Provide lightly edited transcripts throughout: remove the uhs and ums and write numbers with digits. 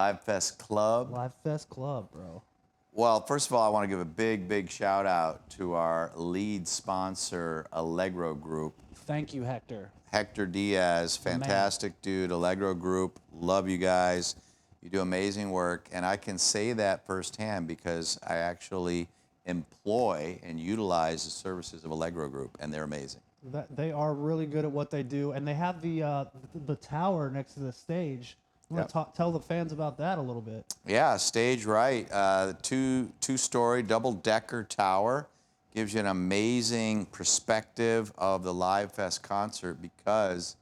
LiveFest Club. LiveFest Club, bro. Well, first of all, I want to give a big shout out to our lead sponsor, Algro Group. Thank you, Hector. Hector Diaz, fantastic dude, Algro Group. Love you guys. You do amazing work. And I can say that firsthand because I actually employ and utilize the services of Algro Group, and they're amazing. They are really good at what they do, and they have the tower next to the stage. You want to tell the fans about that a little bit? Yeah, stage right. Two-story double-decker tower gives you an amazing perspective of the LiveFest concert because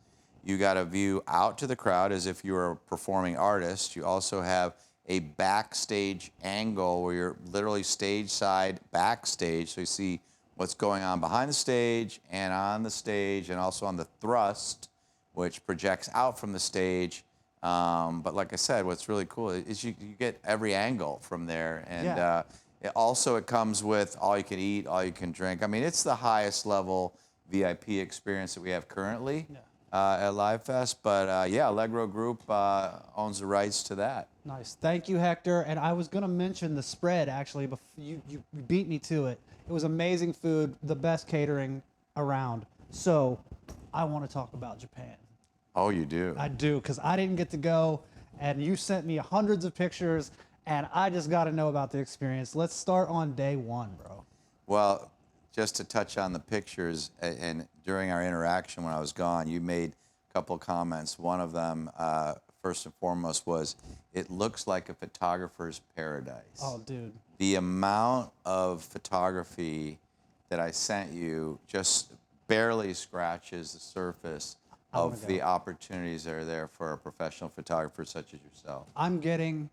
you got a view out to the crowd as if you were a performing artist. You also have a backstage angle where you're literally stage side backstage, so you see what's going on behind the stage and on the stage, and also on the thrust, which projects out from the stage. But like I said, what's really cool is you get every angle from there. And it comes with all you can eat, all you can drink. I mean, it's the highest level VIP experience that we have currently at LiveFest. But yeah, Algro Group owns the rights to that. Nice. Thank you, Hector. And I was going to mention the spread, actually, but you beat me to it. It was amazing food, the best catering around. So I want to talk about Japan. Oh, you do? I do, because I didn't get to go, and you sent me hundreds of pictures, and I just got to know about the experience. Let's start on day one, bro. Well, just to touch on the pictures, and during our interaction when I was gone, you made a couple of comments. One of them, first and foremost, was it looks like a photographer's paradise. Oh, dude. The amount of photography that I sent you just barely scratches the surface of the opportunities that are there for a professional photographer such as yourself. I'm getting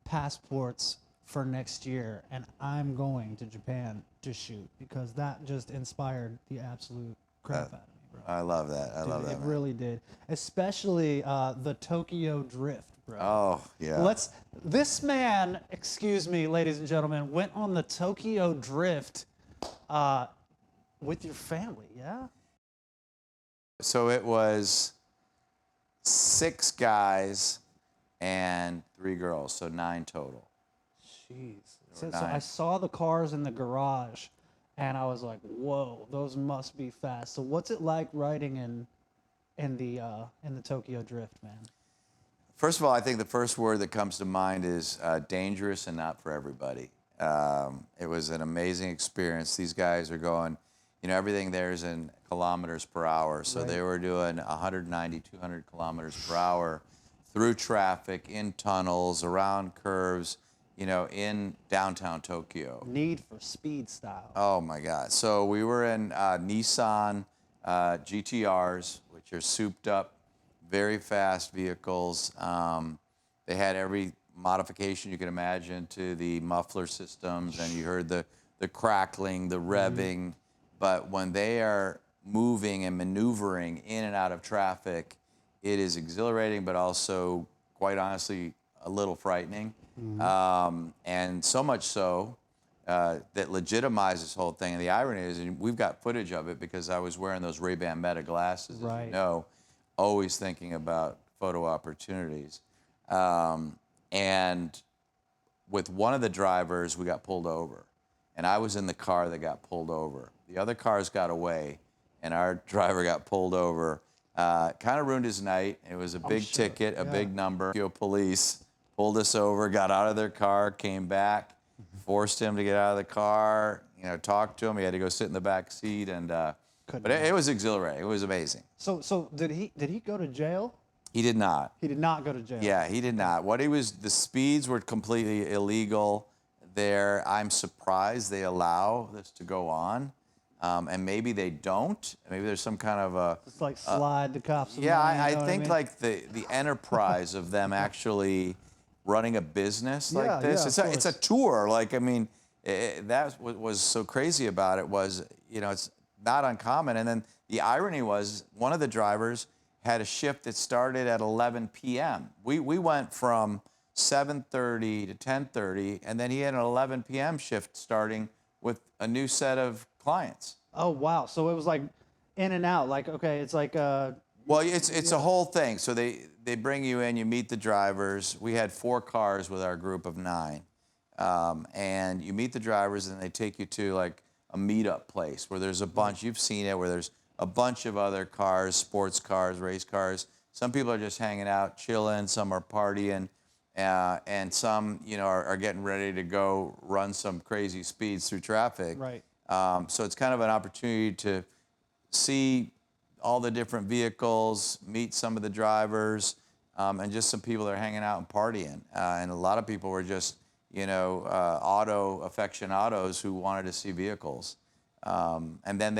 passports for next year, and I'm going to Japan to shoot because that just inspired the absolute crap out of me, bro. I love that. I love that. It really did. Especially the Tokyo Drift, bro. Oh, yeah. This man, excuse me, ladies and gentlemen, went on the Tokyo Drift with your family, yeah? So it was 6 guys and 3 girls, so 9 total. Jeez. So I saw the cars in the garage, and I was like, "Whoa, those must be fast." So what's it like riding in the Tokyo Drift, man? First of all, I think the first word that comes to mind is dangerous and not for everybody. It was an amazing experience. These guys are going, everything there is in kilometers per hour. So they were doing 190, 200 kilometers per hour through traffic, in tunnels, around curves, in downtown Tokyo. Need for Speed style. Oh my God. So we were in Nissan GTRs, which are souped up, very fast vehicles. They had every modification you could imagine to the muffler systems, and you heard the crackling, the revving. But when they are moving and maneuvering in and out of traffic, it is exhilarating, but also, quite honestly, a little frightening. And so much so that legitimized this whole thing. And the irony is, and we've got footage of it because I was wearing those Ray-Ban Meta glasses, as you know, always thinking about photo opportunities. And with one of the drivers, we got pulled over. And I was in the car that got pulled over. The other cars got away, and our driver got pulled over. Kind of ruined his night. It was a big ticket, a big number. Police pulled us over, got out of their car, came back, forced him to get out of the car, talked to him. He had to go sit in the back seat, and but it was exhilarating. It was amazing. So did he go to jail? He did not. He did not go to jail. Yeah, he did not. The speeds were completely illegal there. I'm surprised they allow this to go on. And maybe they don't. Maybe there's some kind of a... It's like slide the cops. Yeah, I think like the enterprise of them actually running a business like this. It's a tour. Like, I mean, that was so crazy about it was, it's not uncommon. And then the irony was one of the drivers had a shift that started at 11 p.m. We went from 7:30 to 10:30, and then he had an 11 p.m. shift starting with a new set of clients. Oh, wow. So it was like in and out. Like, okay, it's like Well, it's a whole thing. So they bring you in, you meet the drivers. We had 4 cars with our group of 9, and you meet the drivers, and they take you to like a meetup place where there's a bunch. You've seen it, where there's a bunch of other cars, sports cars, race cars. Some people are just hanging out, chilling. Some are partying, and some, are getting ready to go run some crazy speeds through traffic. Right. So it's kind of an opportunity to see all the different vehicles, meet some of the drivers, and just some people that are hanging out and partying. And a lot of people were just, auto aficionados who wanted to see vehicles. And then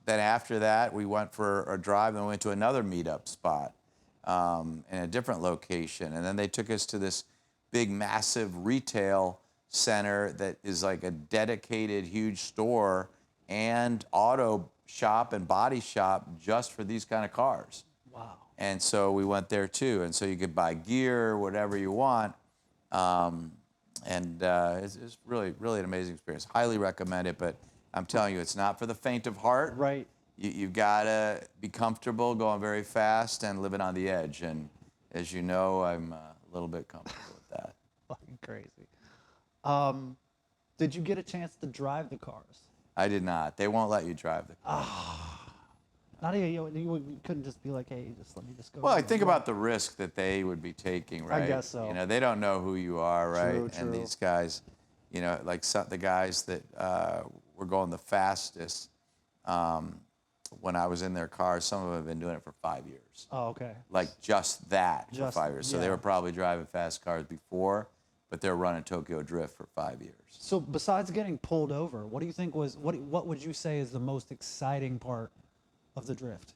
after that, we went for a drive and went to another meetup spot in a different location. And then they took us to this big, massive retail center that is like a dedicated, huge store and auto shop and body shop just for these kind of cars. Wow. And so we went there too. And so you could buy gear, whatever you want. It's really, really an amazing experience. Highly recommend it, but I'm telling you, it's not for the faint of heart. Right. You've got to be comfortable going very fast and living on the edge. And as you know, I'm a little bit comfortable with that. Fucking crazy. Did you get a chance to drive the cars? I did not. They won't let you drive the car. Not even, you couldn't just be like, hey, let me go. Well, I think about the risk that they would be taking, right? I guess so. They don't know who you are, right? True. And these guys, like the guys that were going the fastest when I was in their cars, some of them have been doing it for 5 years. Oh, okay. Like just that for 5 years. So yeah. they were probably driving fast cars before, but they're running Tokyo Drift for 5 years. So besides getting pulled over, what do you think what would you say is the most exciting part of the drift?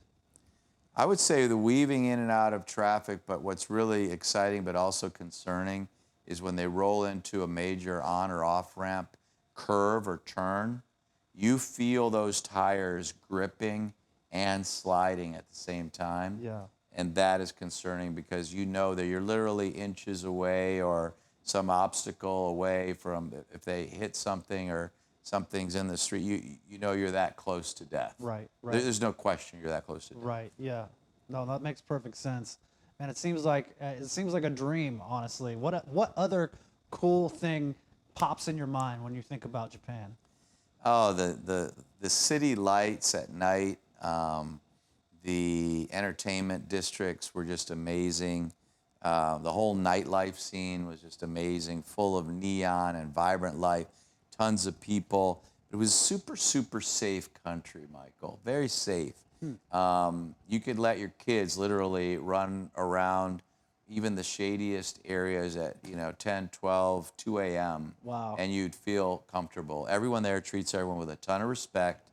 I would say the weaving in and out of traffic, but what's really exciting but also concerning is when they roll into a major on or off ramp curve or turn, you feel those tires gripping and sliding at the same time. Yeah. And that is concerning because you know that you're literally inches away or some obstacle away from, if they hit something or something's in the street, you know you're that close to death. Right. There's no question you're that close to death. Right. Yeah. No, that makes perfect sense. And it seems like a dream, honestly. What other cool thing pops in your mind when you think about Japan? Oh, the city lights at night, the entertainment districts were just amazing. The whole nightlife scene was just amazing, full of neon and vibrant life, tons of people. It was super, super safe country, Michael, very safe. You could let your kids literally run around even the shadiest areas at 10, 12, 2 a.m. Wow. And you'd feel comfortable. Everyone there treats everyone with a ton of respect.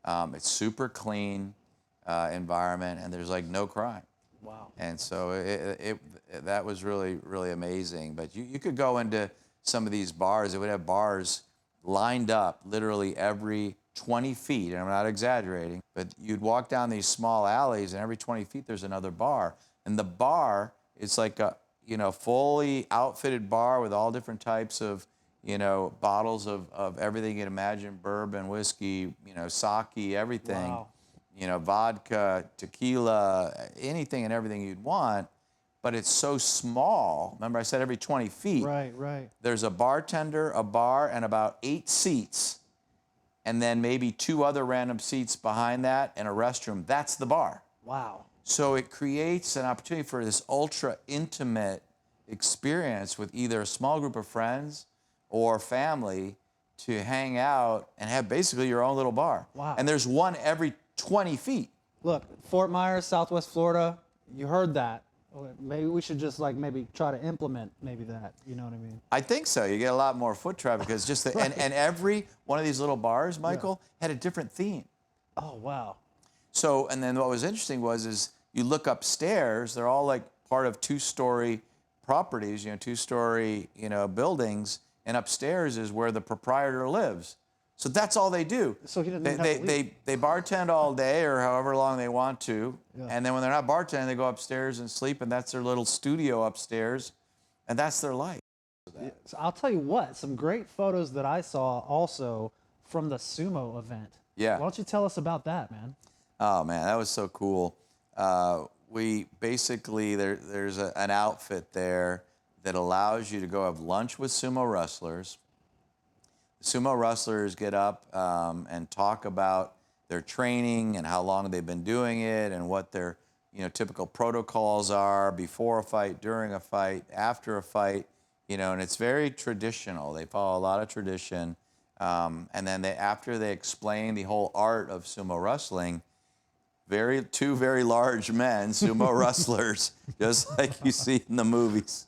It's super clean environment, and there's like no crime. Wow. And so that was really, really amazing. But you could go into some of these bars. They would have bars lined up literally every 20 feet, and I'm not exaggerating, but you'd walk down these small alleys, and every 20 feet there's another bar. And the bar is like a fully outfitted bar with all different types of bottles of everything you'd imagine: bourbon, whiskey, sake, everything. Wow. Vodka, tequila, anything and everything you'd want, but it's so small. Remember I said every 20 feet. Right. There's a bartender, a bar, and about 8 seats, and then maybe 2 other random seats behind that and a restroom. That's the bar. Wow. So it creates an opportunity for this ultra intimate experience with either a small group of friends or family to hang out and have basically your own little bar. Wow. And there's one every 20 feet. Look, Fort Myers, Southwest Florida, you heard that. Maybe we should just maybe try to implement that. You know what I mean? I think so. You get a lot more foot traffic because just right. and every one of these little bars, Michael, had a different theme. Oh, wow. So, and then what was interesting is you look upstairs, they're all like part of 2-story properties, 2-story, buildings, and upstairs is where the proprietor lives. So that's all they do. So he doesn't they bartend all day or however long they want to, yeah. And then when they're not bartending, they go upstairs and sleep, and that's their little studio upstairs, and that's their life. Yeah. So I'll tell you what, some great photos that I saw also from the Sumo event. Yeah. Why don't you tell us about that, man? Oh man, that was so cool. we basically, there's an outfit there that allows you to go have lunch with sumo wrestlers. Sumo wrestlers get up and talk about their training and how long they've been doing it and what their typical protocols are before a fight, during a fight, after a fight. And it's very traditional. They follow a lot of tradition. And then after they explain the whole art of sumo wrestling, two very large men, sumo wrestlers, just like you see in the movies.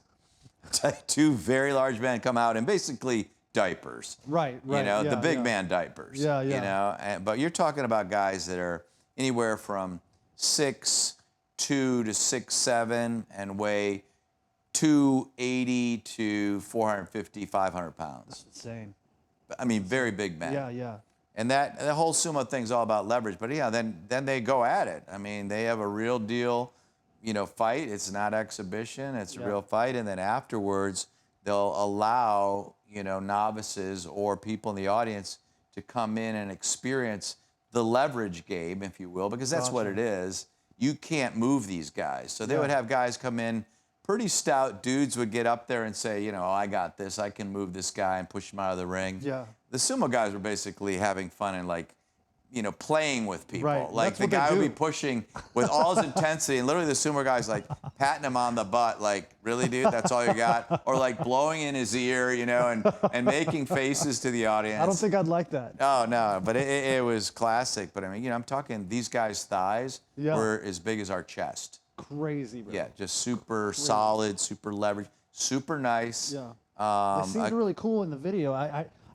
Two very large men come out in basically diapers. Right. The big man diapers. Yeah. But you're talking about guys that are anywhere from 6'2" to 6'7" and weigh 280 to 450, 500 pounds. That's insane. I mean, very big men. Yeah. And the whole sumo thing's all about leverage. But then they go at it. I mean, they have a real deal, fight. It's not exhibition. It's a real fight. And then afterwards, they'll allow, novices or people in the audience to come in and experience the leverage game, if you will, because that's what it is. You can't move these guys. So they would have guys come in, pretty stout dudes would get up there and say, I got this. I can move this guy and push him out of the ring. Yeah. The sumo guys were basically having fun and playing with people. Right. Like That's the what they guy would do. be pushing with all his intensity, and literally the sumo guy's like patting him on the butt, like, really, dude, that's all you got? Or like blowing in his ear, and making faces to the audience. I don't think I'd like that. Oh, no, but it was classic. But I mean, I'm talking these guys' thighs were as big as our chest. Crazy, bro. Yeah, just super solid, super leverage, super nice. Yeah. It seemed really cool in the video.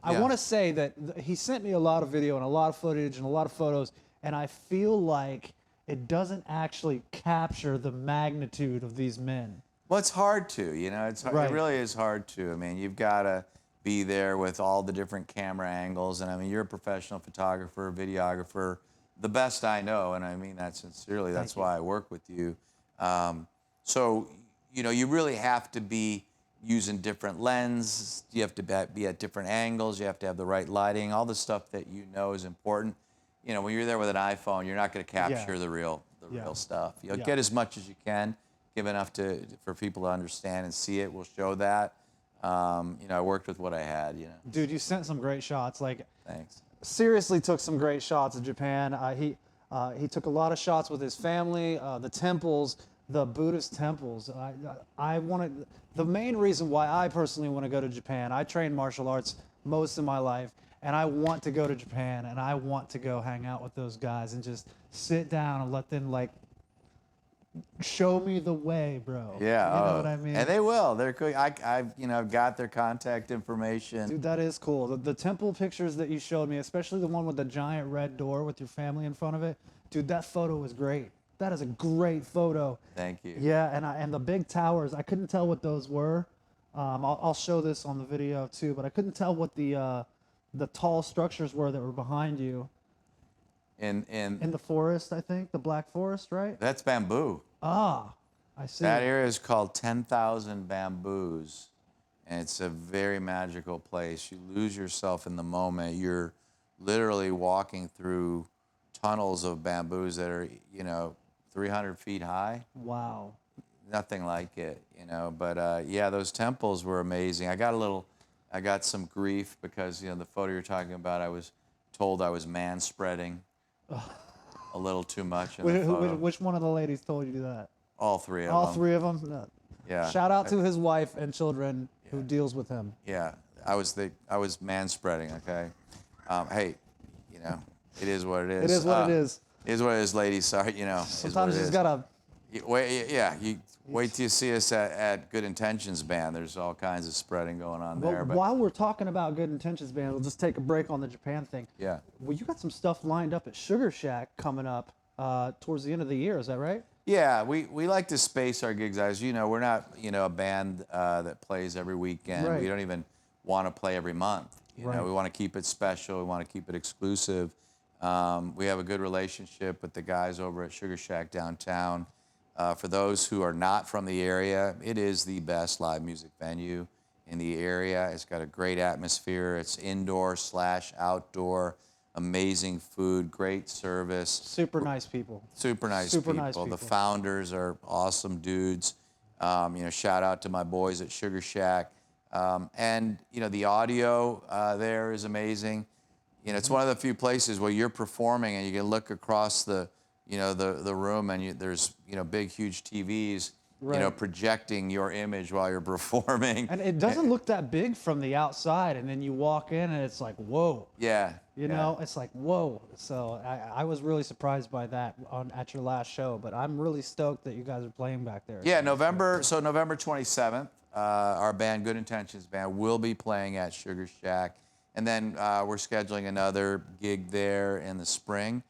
I want to say that he sent me a lot of video and a lot of footage and a lot of photos, and I feel like it doesn't actually capture the magnitude of these men. Well, it's hard to, it's hard, it really is hard to. I mean, you've got to be there with all the different camera angles, and I mean, you're a professional photographer, videographer, the best I know, and I mean that sincerely. That's why I work with you. So, you really have to be using different lenses. You have to be at different angles. You have to have the right lighting. All the stuff that is important. When you're there with an iPhone, you're not going to capture the real stuff. Get as much as you can, give enough for people to understand and see it. We'll show that. I worked with what I had. Dude, you sent some great shots. Thanks. Seriously, took some great shots of Japan. He took a lot of shots with his family. The temples. The Buddhist temples. I wanted, the main reason why I personally want to go to Japan, I trained martial arts most of my life, and I want to go to Japan, and I want to go hang out with those guys and just sit down and let them show me the way, bro. Yeah. You know what I mean? And they will. They're cool. I've got their contact information. Dude, that is cool. The temple pictures that you showed me, especially the one with the giant red door with your family in front of it, dude, that photo was great. That is a great photo. Thank you. Yeah, and the big towers, I couldn't tell what those were. I'll show this on the video too, but I couldn't tell what the tall structures were that were behind you. In the forest, I think, the Black Forest, right? That's bamboo. Ah, I see. That area is called 10,000 Bamboos, and it's a very magical place. You lose yourself in the moment. You're literally walking through tunnels of bamboos that are, 300 feet high. Wow. Nothing like it, But those temples were amazing. I got some grief because, the photo you're talking about, I was told I was man-spreading a little too much in the photo. Which one of the ladies told you that? All three of them. All three of them? No. Yeah. Shout out to his wife and children who deals with him. Yeah, I was man-spreading, okay? Hey, it is what it is. It is what it is. It is what it is, ladies. Sorry, Sometimes you just gotta. You wait till you see us at Good Intentions Band. There's all kinds of spreading going on there. But while we're talking about Good Intentions Band, we'll just take a break on the Japan thing. Yeah. Well, you got some stuff lined up at Sugar Shack coming up towards the end of the year. Is that right? Yeah, we like to space our gigs. As you know, we're not a band that plays every weekend. Right. We don't even want to play every month. We Right. want to keep it special. We want to keep it exclusive. We have a good relationship with the guys over at Sugar Shack downtown. For those who are not from the area, it is the best live music venue in the area. It's got a great atmosphere. It's indoor/outdoor. amazing food, great service. Super nice people. Super nice Super people. nice people. The founders are awesome dudes. Shout out to my boys at Sugar Shack. And the audio there is amazing. It's one of the few places where you're performing and you can look across the room and there's big huge TVs Right. projecting your image while you're performing. And it doesn't look that big from the outside, and then you walk in and it's like, whoa. Yeah. You know, it's like, whoa. So I was really surprised by that at your last show, but I'm really stoked that you guys are playing back there. Yeah, November 27th, our band, Good Intentions Band, will be playing at Sugar Shack. And then we're scheduling another gig there in the spring.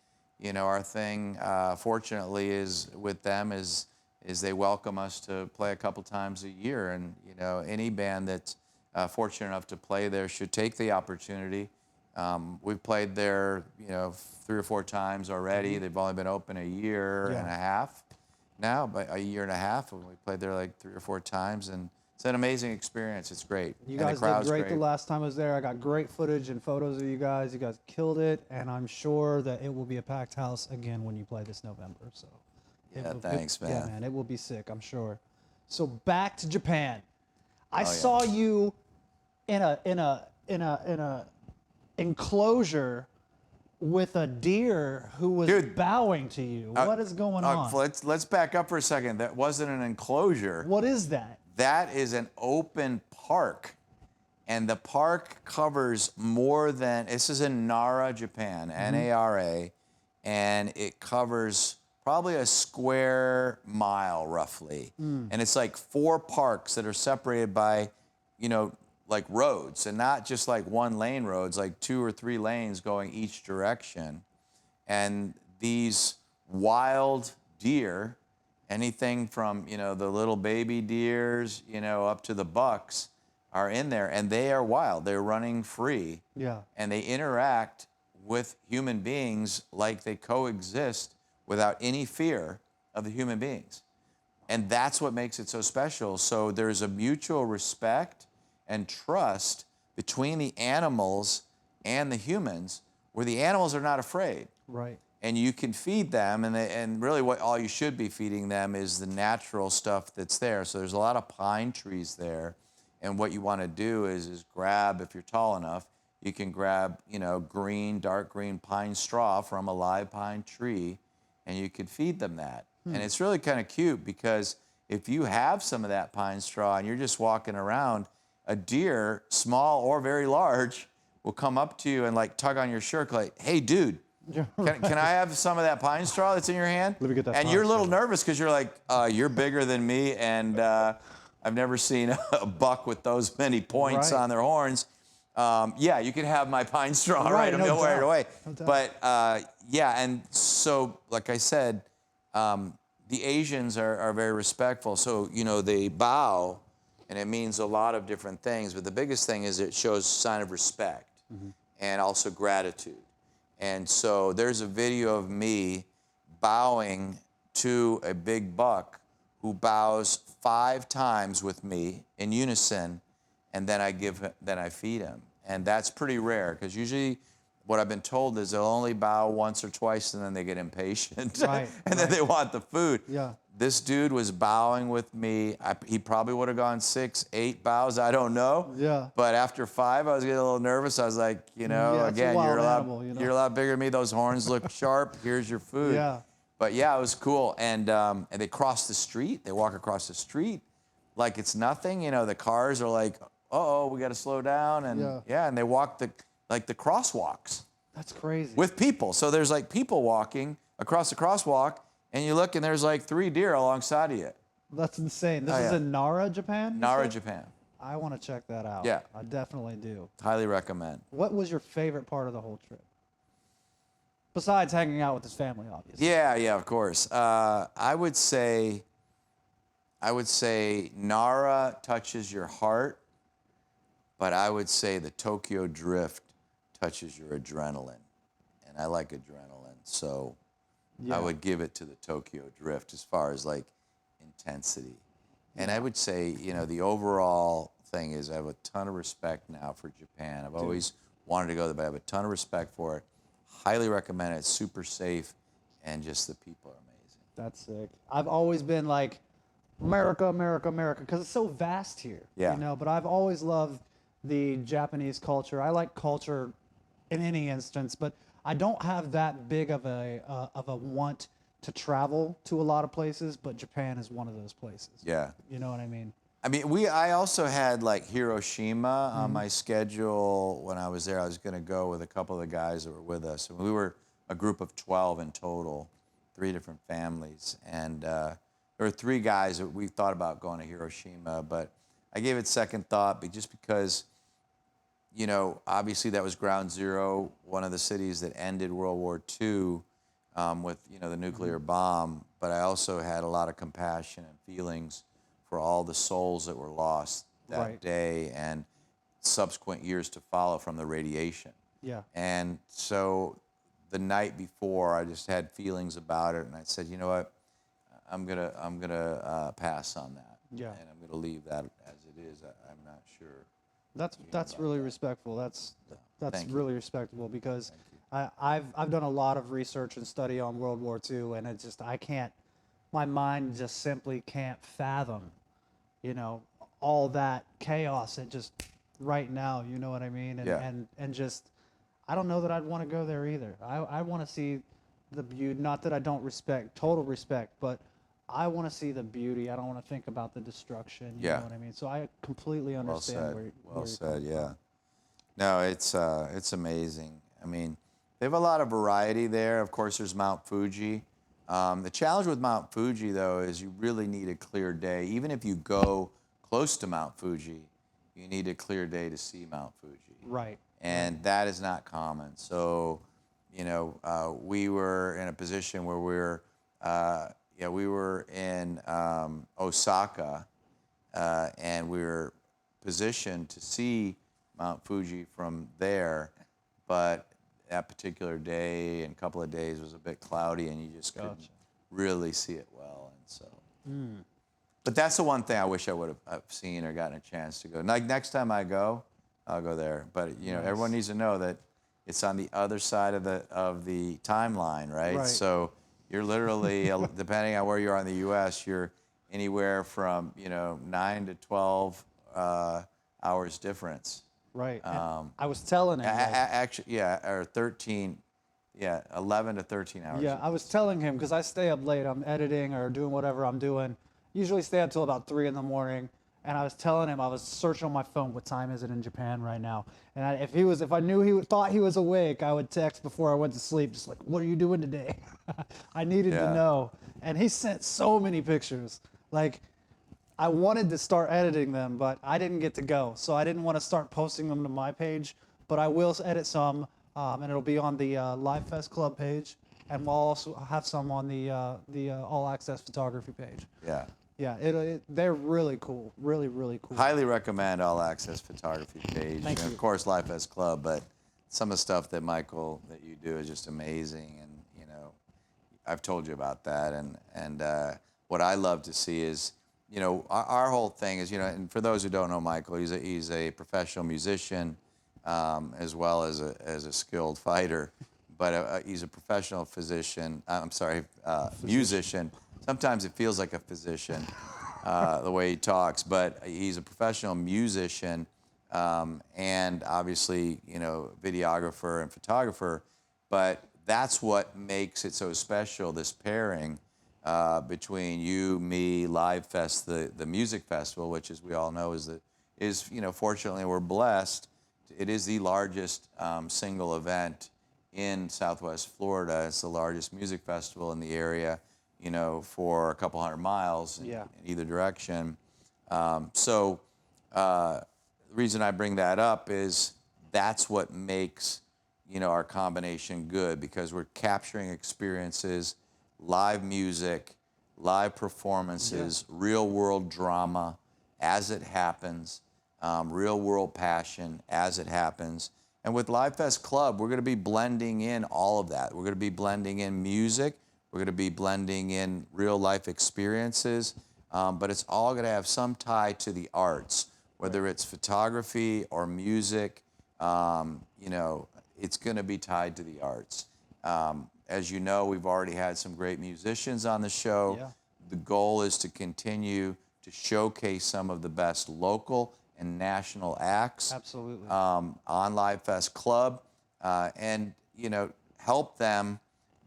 Our thing, fortunately, is with them is they welcome us to play a couple times a year. And, any band that's fortunate enough to play there should take the opportunity. We've played there, 3 or 4 times already. They've only been open a year and a half now, but a year and a half. And we played there like 3 or 4 times, and it's an amazing experience. It's great. You guys did great the last time I was there. I got great footage and photos of you guys. You guys killed it, and I'm sure that it will be a packed house again when you play this November. So, yeah, thanks, man. Yeah, man, it will be sick, I'm sure. So back to Japan. I saw you in a enclosure with a deer who was bowing to you. What is going on? Let's back up for a second. That wasn't an enclosure. What is that? That is an open park. And the park covers more than, this is in Nara, Japan, Nara, and it covers probably a square mile roughly. And it's like 4 parks that are separated by, like roads, and not just like 1 lane roads, like 2 or 3 lanes going each direction. And these wild deer, anything from, the little baby deers, up to the bucks, are in there, and they are wild. They're running free. Yeah. And they interact with human beings like they coexist without any fear of the human beings. And that's what makes it so special. So there's a mutual respect and trust between the animals and the humans, where the animals are not afraid. Right. And you can feed them, and really all you should be feeding them is the natural stuff that's there. So there's a lot of pine trees there. And what you want to do is grab, if you're tall enough, you can grab, dark green pine straw from a live pine tree, and you could feed them that. And it's really kind of cute, because if you have some of that pine straw and you're just walking around, a deer, small or very large, will come up to you and like tug on your shirt, like, "Hey, dude, can I have some of that pine straw that's in your hand?" Let me get that. And you're a little nervous because you're like, "You're bigger than me, and I've never seen a buck with those many points on their horns. Yeah, you can have my pine straw, right? I'm nowhere away." But and so, like I said, the Asians are very respectful. So, they bow, and it means a lot of different things. But the biggest thing is it shows a sign of respect and also gratitude. And so there's a video of me bowing to a big buck who bows 5 times with me in unison, and then I feed him. And that's pretty rare, because usually what I've been told is they'll only bow once or twice, and then they get impatient. Right, and then they want the food. Yeah. This dude was bowing with me. He probably would have gone 6, 8 bows. I don't know. Yeah. But after 5, I was getting a little nervous. I was like, again, you're a lot bigger than me. Those horns look sharp. Here's your food. Yeah. But yeah, it was cool. And they cross the street. They walk across the street like it's nothing. The cars are like, "Uh-oh, we got to slow down." And and they walk the crosswalks. That's crazy. With people. So there's like people walking across the crosswalk, and you look and there's like 3 deer alongside of you. That's insane. This is in Nara, Japan? Nara, Japan. I want to check that out. Yeah. I definitely do. Highly recommend. What was your favorite part of the whole trip? Besides hanging out with his family, obviously. Yeah, of course. I would say Nara touches your heart, but I would say the Tokyo Drift touches your adrenaline. And I like adrenaline, so I would give it to the Tokyo Drift as far as like intensity. And I would say, the overall thing is I have a ton of respect now for Japan. I've always wanted to go there, but I have a ton of respect for it. Highly recommend it. It's super safe, and just the people are amazing. That's sick. I've always been like, America, America, America, because it's so vast here. Yeah. You know, but I've always loved the Japanese culture. I like culture in any instance, but I don't have that big of a want to travel to a lot of places, but Japan is one of those places. Yeah. You know what I mean? I mean, I also had like Hiroshima on my schedule when I was there. I was going to go with a couple of the guys that were with us. And we were a group of 12 in total, 3 different families. And there were 3 guys that we thought about going to Hiroshima, but I gave it second thought just because, you know, obviously that was ground zero, one of the cities that ended World War II with, you know, the nuclear bomb. But I also had a lot of compassion and feelings for all the souls that were lost that day and subsequent years to follow from the radiation. Yeah. And so the night before, I just had feelings about it, and I said, you know what, I'm gonna pass on that. Yeah. And I'm gonna leave that as it is. I'm not sure. That's really respectful. That's Thank you. really respectable because I've done a lot of research and study on World War II, and it's just my mind just simply can't fathom, you know, all that chaos and just right now, you know what I mean? And just I don't know that I'd want to go there either. I want to see the beauty. Not that I don't respect, total respect, but I want to see the beauty. I don't want to think about the destruction. You know what I mean? So I completely understand where Well you're said. coming Yeah. from. No, it's amazing. I mean, they have a lot of variety there. Of course, there's Mount Fuji. The challenge with Mount Fuji, though, is you really need a clear day. Even if you go close to Mount Fuji, you need a clear day to see Mount Fuji. Right. And that is not common. So, you know, we were in a position where we were in Osaka, and we were positioned to see Mount Fuji from there, but that particular day and couple of days was a bit cloudy, and you just couldn't really see it well. And so, but that's the one thing I wish I would have seen or gotten a chance to go. Like next time I go, I'll go there. But you know, everyone needs to know that it's on the other side of the timeline, right? So you're literally, depending on where you are in the U.S., you're anywhere from 9 to 12 hours difference. Right. I was telling him. Actually, or 13, 11 to 13 hours. Yeah, I was telling him because I stay up late. I'm editing or doing whatever I'm doing. Usually stay up till about 3 in the morning. And I was telling him, I was searching on my phone, what time is it in Japan right now? And if I knew thought he was awake, I would text before I went to sleep, just like, what are you doing today? I needed to know. And he sent so many pictures. Like, I wanted to start editing them, but I didn't get to go. So I didn't want to start posting them to my page, but I will edit some, and it'll be on the LiveFest Club page. And we'll also have some on the All Access Photography page. Yeah. Yeah, they're really cool, really, really cool. Highly recommend All Access Photography page. Thank you. Of course, LiveFest Club, but some of the stuff that Michael, that you do is just amazing. And, you know, I've told you about that. And what I love to see is, you know, our whole thing is, you know, and for those who don't know Michael, he's a professional musician as well as a skilled fighter. But he's a professional physician. Musician. Sometimes it feels like a physician, the way he talks, but he's a professional musician and obviously, you know, videographer and photographer. But that's what makes it so special, this pairing between you, me, LiveFest, the music festival, which, as we all know, is you know, fortunately we're blessed. It is the largest single event in Southwest Florida. It's the largest music festival in the area, you know, for a couple hundred miles in either direction. So the reason I bring that up is that's what makes, you know, our combination good, because we're capturing experiences, live music, live performances, real world drama as it happens, real world passion as it happens. And with LiveFest Club, we're going to be blending in all of that. We're going to be blending in music. We're going to be blending in real life experiences. But it's all going to have some tie to the arts, whether it's photography or music. You know, it's going to be tied to the arts. As you know, we've already had some great musicians on the show. Yeah. The goal is to continue to showcase some of the best local and national acts. Absolutely. On LiveFest Club, and help them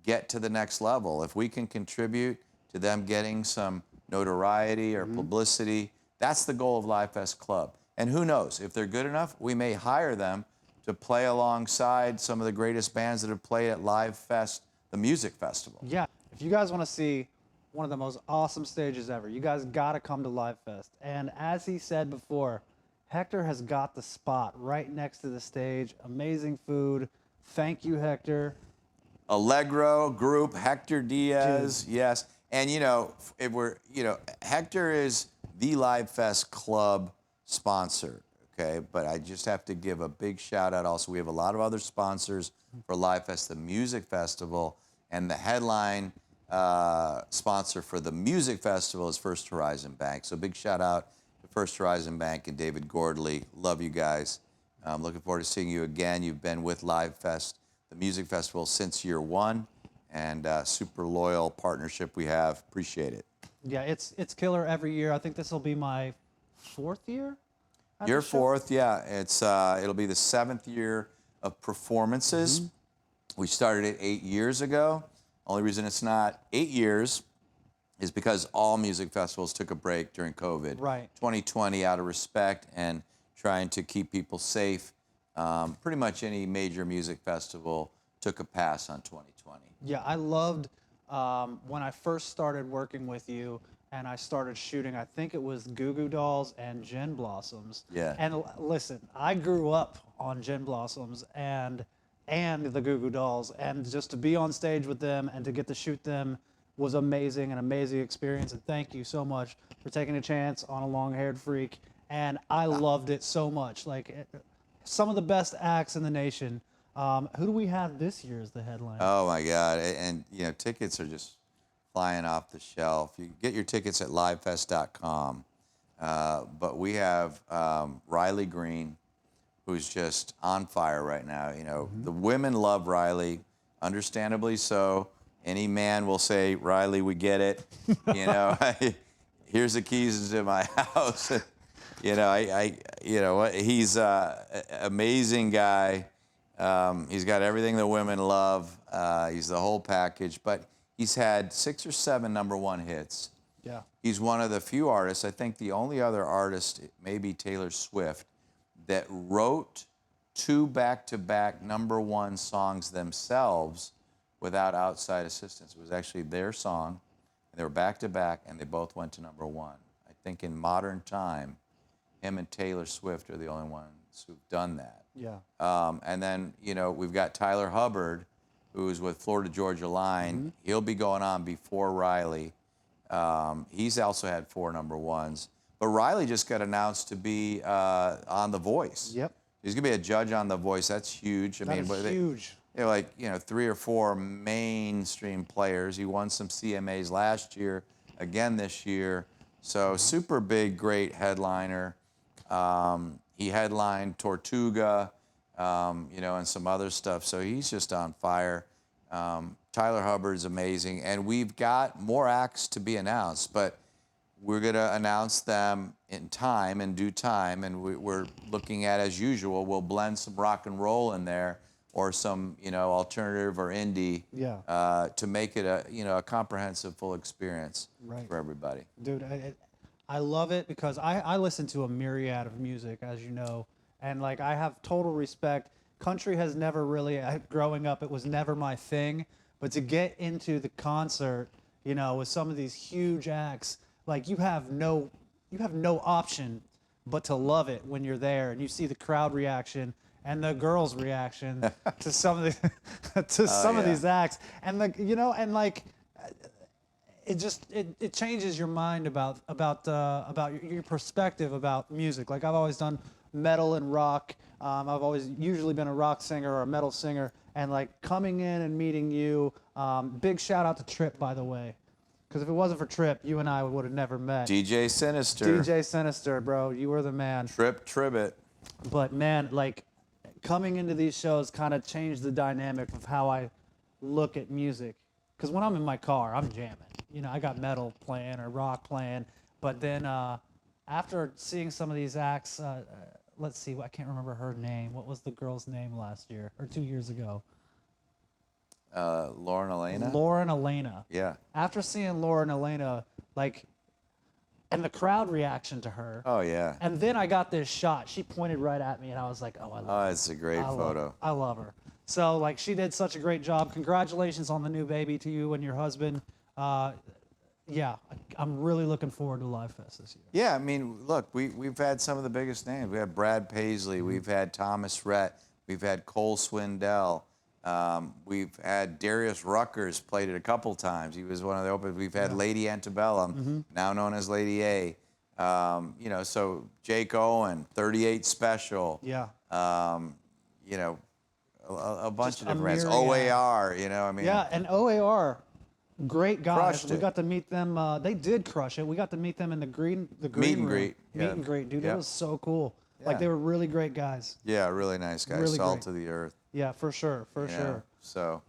get to the next level. If we can contribute to them getting some notoriety or publicity, that's the goal of LiveFest Club. And who knows, if they're good enough, we may hire them to play alongside some of the greatest bands that have played at LiveFest, the music festival. Yeah, if you guys want to see one of the most awesome stages ever, you guys got to come to LiveFest. And as he said before, Hector has got the spot right next to the stage. Amazing food. Thank you, Hector. Algro group, Hector Diaz, yes. And if we're, Hector is the LiveFest Club sponsor, okay? But I just have to give a big shout out also. We have a lot of other sponsors for LiveFest, the music festival, and the headline sponsor for the music festival is First Horizon Bank. So big shout out to First Horizon Bank and David Gordley. Love you guys. I'm looking forward to seeing you again. You've been with LiveFest, the music festival, since year one, and super loyal partnership we have. Appreciate it. Yeah, it's killer every year. I think this will be my 4th year. Your 4th, yeah. It's it'll be the 7th year of performances. We started it 8 years ago. Only reason it's not 8 years is because all music festivals took a break during COVID. Right. 2020, out of respect and trying to keep people safe, pretty much any major music festival took a pass on 2020. Yeah, I loved when I first started working with you and I started shooting, I think it was Goo Goo Dolls and Gin Blossoms. Yeah. And listen, I grew up on Gin Blossoms and the Goo Goo Dolls, and just to be on stage with them and to get to shoot them was amazing, an amazing experience. And thank you so much for taking a chance on a long-haired freak. And I loved it so much. Like some of the best acts in the nation. Who do we have this year as the headline? Oh my God! And tickets are just flying off the shelf. You can get your tickets at livefest.com. But we have Riley Green, who's just on fire right now. The women love Riley, understandably so. Any man will say, Riley, we get it. Here's the keys to my house. He's an amazing guy. He's got everything the women love. He's the whole package. But he's had 6 or 7 #1 hits. Yeah. He's one of the few artists, I think the only other artist, maybe Taylor Swift, that wrote 2 back-to-back #1 songs themselves without outside assistance. It was actually their song, and they were back-to-back, and they both went to #1. I think in modern time, him and Taylor Swift are the only ones who've done that. Yeah. And then, we've got Tyler Hubbard, who's with Florida Georgia Line. He'll be going on before Riley. He's also had 4 #1s. But Riley just got announced to be on The Voice. Yep. He's going to be a judge on The Voice. That's huge. That is huge. They're like, 3 or 4 mainstream players. He won some CMAs last year, again this year. So super big, great headliner. He headlined Tortuga, and some other stuff. So he's just on fire. Tyler Hubbard's amazing. And we've got more acts to be announced, but we're going to announce them in due time. And we're looking at, as usual, we'll blend some rock and roll in there or some, alternative or indie to make it a comprehensive, full experience for everybody. Dude, I love it because I listen to a myriad of music, as you know, and like I have total respect. Country has never really, growing up, it was never my thing. But to get into the concert, with some of these huge acts, like you have no option but to love it when you're there and you see the crowd reaction and the girls' reaction to some of these acts, and it changes your mind about your perspective about music. Like I've always done metal and rock. I've always usually been a rock singer or a metal singer, and like coming in and meeting you. Big shout out to Trip, by the way, because if it wasn't for Trip, you and I would have never met. DJ Sinister. DJ Sinister, bro, you were the man. Trip Tribbett. But man, like coming into these shows kind of changed the dynamic of how I look at music. Because when I'm in my car, I'm jamming. You know, I got metal playing or rock playing. But then after seeing some of these acts, let's see, I can't remember her name. What was the girl's name last year or 2 years ago? Lauren Elena? Lauren Elena. Yeah. After seeing Lauren Elena, like, and the crowd reaction to her. Oh, yeah. And then I got this shot. She pointed right at me, and I was like, oh, I love her. Oh, it's a great photo. I love her. So, like, she did such a great job. Congratulations on the new baby to you and your husband. Yeah, I'm really looking forward to LiveFest this year. Yeah, I mean, look, we've had some of the biggest names. We had Brad Paisley. We've had Thomas Rhett. We've had Cole Swindell. We've had Darius Ruckers played it a couple times. He was one of the openers. We've had Lady Antebellum, now known as Lady A. You know, so Jake Owen, 38 Special. Yeah. You know, a bunch of a different bands. myriad. OAR, you know, I mean. Yeah, and OAR, great guys. Crushed We it. got to meet them. They did crush it. We got to meet them in the green Meet and room. greet, Meet yeah. and greet, dude. Yeah. It was so cool. Like, Yeah. they were really great guys. Yeah, really nice guys. Really Salt great. to the earth. Yeah, for sure, for you know, sure.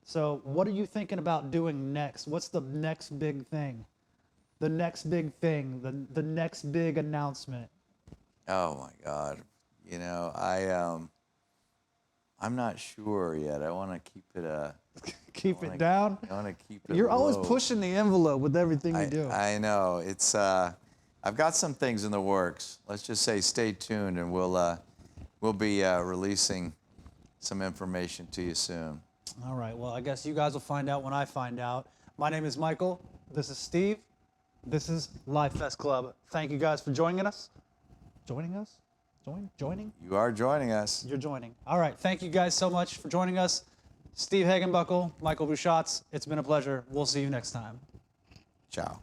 So what are you thinking about doing next? What's the next big thing? The next big thing, the next big announcement. Oh my God, you know, I'm not sure yet. I want to keep it Keep it down. I want to keep it. You're always low. pushing the envelope with everything you do. I know. It's I've got some things in the works. Let's just say stay tuned, and we'll be releasing some information to you soon. All right. Well, I guess you guys will find out when I find out. My name is Michael. This is Steve. This is LiveFest Club. Thank you guys for joining us. Joining us? Joining? You are joining us. You're joining. All right. Thank you guys so much for joining us. Steve Hagenbuckle, Michael Bouchatz. It's been a pleasure. We'll see you next time. Ciao.